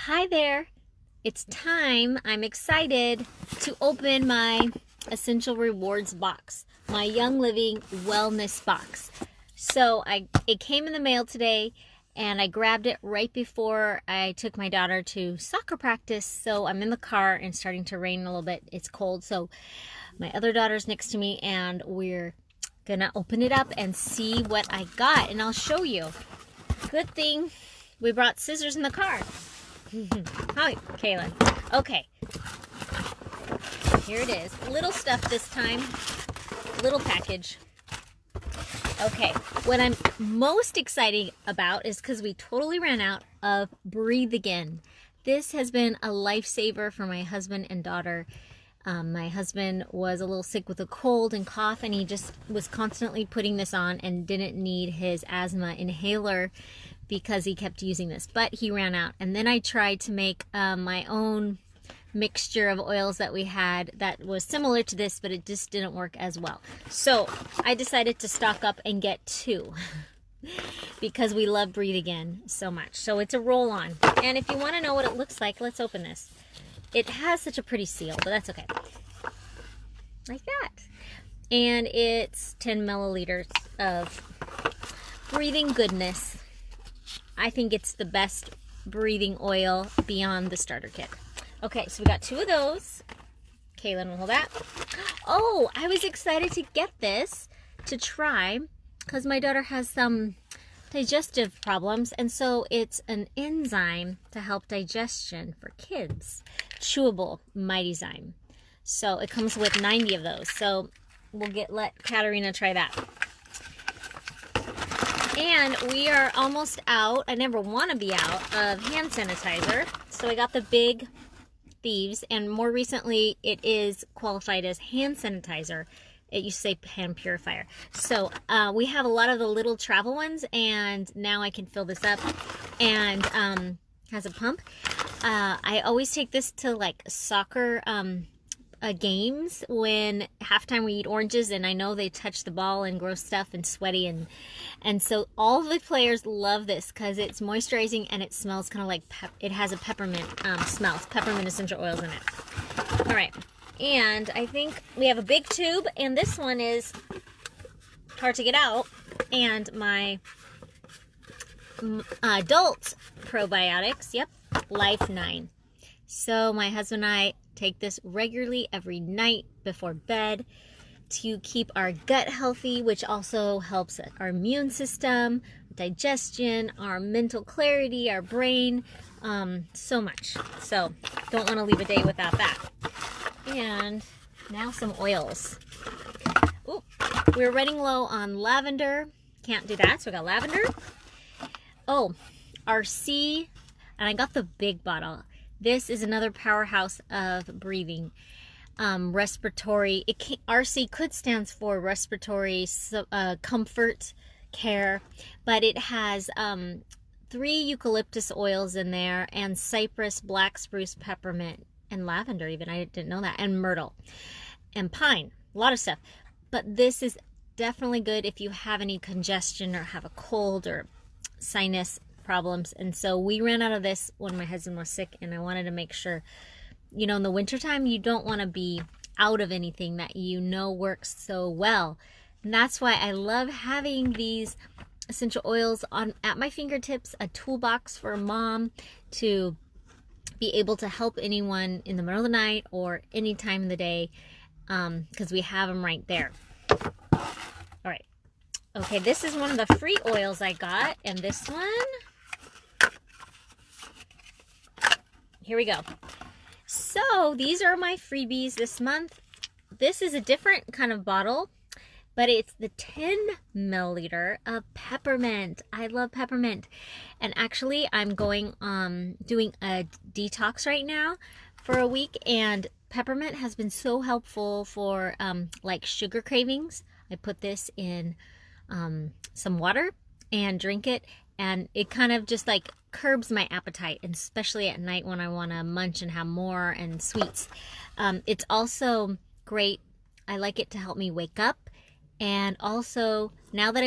Hi there. It's time. I'm excited to open my Essential Rewards box, my Young Living Wellness box. So it came in the mail today and I grabbed it right before I took my daughter to soccer practice. So I'm in the car and starting to rain a little bit. It's cold. So my other daughter's next to me and we're gonna open it up and see what I got, and I'll show you. Good thing we brought scissors in the car. Hi, Kaylin. Okay. Here it is. Little stuff this time. Little package. Okay. What I'm most excited about is because we totally ran out of Breathe Again. This has been a lifesaver for my husband and daughter. My husband was a little sick with a cold and cough, and he just was constantly putting this on and didn't need his asthma inhaler because he kept using this, but he ran out. And then I tried to make my own mixture of oils that we had that was similar to this, but it just didn't work as well. So I decided to stock up and get two because we love Breathe Again so much. So it's a roll-on. And if you want to know what it looks like, let's open this. It has such a pretty seal, but that's okay. Like that. And it's 10 milliliters of breathing goodness. I think it's the best breathing oil beyond the starter kit. Okay, so we got two of those. Kaylin will hold that. Oh, I was excited to get this to try because my daughter has some digestive problems, and so it's an enzyme to help digestion for kids. Chewable Mighty Zyme. So it comes with 90 of those. So we'll let Katarina try that. And we are almost out. I never want to be out of hand sanitizer. So I got the Big Thieves, and more recently it is qualified as hand sanitizer. It used to say hand purifier. So we have a lot of the little travel ones, and now I can fill this up, and has a pump. I always take this to like soccer games when halftime we eat oranges, and I know they touch the ball and gross stuff and sweaty, and so all the players love this because it's moisturizing and it smells kind of like it has a peppermint smell. It's peppermint essential oils in it. All right. And I think we have a big tube, and this one is hard to get out, and my adult probiotics, yep, Life 9. So my husband and I take this regularly every night before bed to keep our gut healthy, which also helps our immune system, digestion, our mental clarity, our brain, so much. So don't want to leave a day without that. And now some oils. Ooh, we're running low on lavender. Can't do that, so we got lavender. Oh, RC, and I got the big bottle. This is another powerhouse of breathing. Respiratory, RC could stands for respiratory comfort care, but it has 3 eucalyptus oils in there, and cypress, black spruce, peppermint, and lavender even. I didn't know that. And myrtle and pine. A lot of stuff. But this is definitely good if you have any congestion or have a cold or sinus problems. And so we ran out of this when my husband was sick, and I wanted to make sure, you know, in the wintertime, you don't want to be out of anything that you know works so well. And that's why I love having these essential oils at my fingertips, a toolbox for a mom to be able to help anyone in the middle of the night or any time of the day, because we have them right there. All right. Okay, this is one of the free oils I got, and this one, here we go. So these are my freebies this month. This is a different kind of bottle, but it's the 10 milliliter of peppermint. I love peppermint. And actually, I'm going doing a detox right now for a week, and peppermint has been so helpful for like sugar cravings. I put this in some water and drink it, and it kind of just like curbs my appetite, and especially at night when I want to munch and have more and sweets. It's also great. I like it to help me wake up And also, now that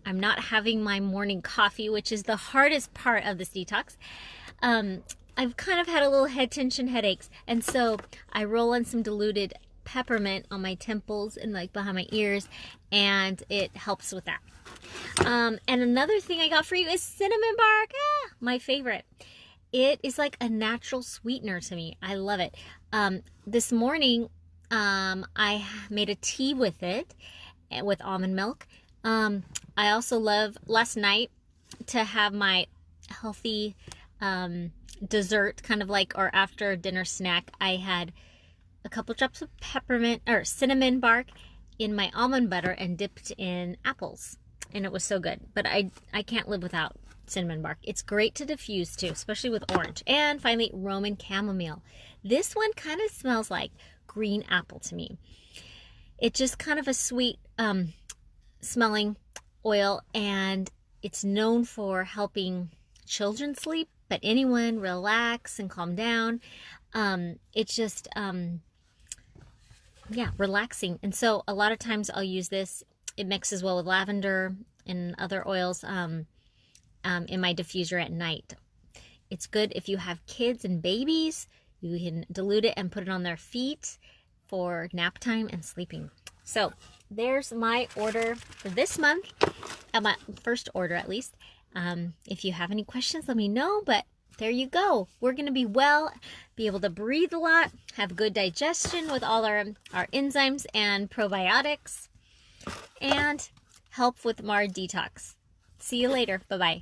I'm not having my morning coffee, which is the hardest part of this detox. I've kind of had a little head tension, headaches. And so I roll in some diluted peppermint on my temples and like behind my ears, and it helps with that. And another thing I got for you is cinnamon bark. My favorite. It is like a natural sweetener to me. I love it. This morning, I made a tea with it, with almond milk. I also love last night to have my healthy dessert, kind of like, or after dinner snack. I had a couple drops of peppermint or cinnamon bark in my almond butter and dipped in apples, and it was so good. But I can't live without cinnamon bark. It's great to diffuse too, especially with orange. And finally, Roman chamomile. This one kind of smells like green apple to me. It's just kind of a sweet smelling oil, and it's known for helping children sleep, but anyone relax and calm down. It's just relaxing. And so a lot of times I'll use this. It mixes well with lavender and other oils in my diffuser at night. It's good if you have kids and babies. You can dilute it and put it on their feet for nap time and sleeping. So there's my order for this month, my first order at least. If you have any questions, let me know, but there you go. We're going to be well, be able to breathe a lot, have good digestion with all our enzymes and probiotics, and help with our detox. See you later. Bye-bye.